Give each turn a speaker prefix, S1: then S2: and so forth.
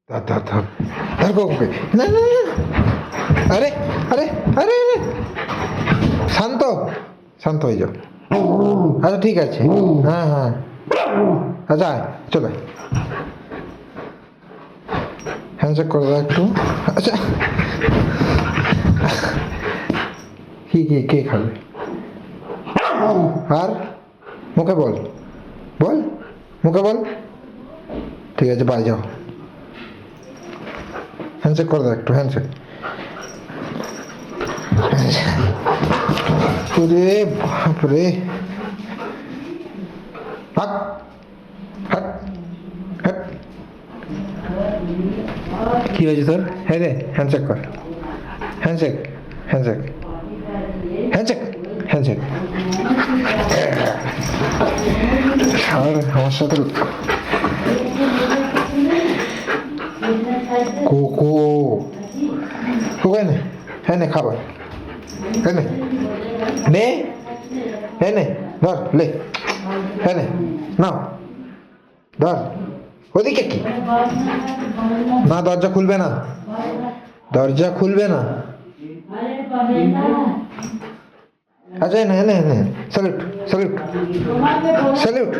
S1: ধর ধর ধর ধর কোকোকে। না না না, আরে আরে আরে আরে, শান্ত শান্ত হয়ে যাও। আচ্ছা ঠিক আছে, হ্যাঁ হ্যাঁ, আচ্ছা আয়, চলে হ্যান্ডশেক করে দাও একটু। আচ্ছা, কি কি কে খাবে? আর মুখে বল, বল মুখে বল। ঠিক আছে, বাই, যাও। হ্যান্ডশেক করে দাও একটু, হ্যান্ডশেক। ওরে বাপরে, হাট হাট হাট। কি হয়েছে তোর? হ্যাঁ রে, হ্যান্ডশেক কর, হ্যান্ডশেক হ্যান্ডশেক হ্যান্ডশেক হ্যান্ডশেক। আর আমার সাথে কোকো, কোকো এনে, হ্যাঁ নে খাবার, এনে নে, এনে ধর, লে, হ্যাঁ নে, নাও ধর। ওদিকে কি? না, দরজা খুলবে না, দরজা খুলবে না। আচ্ছা এনে এনে এনে, স্যালুট স্যালুট স্যালুট।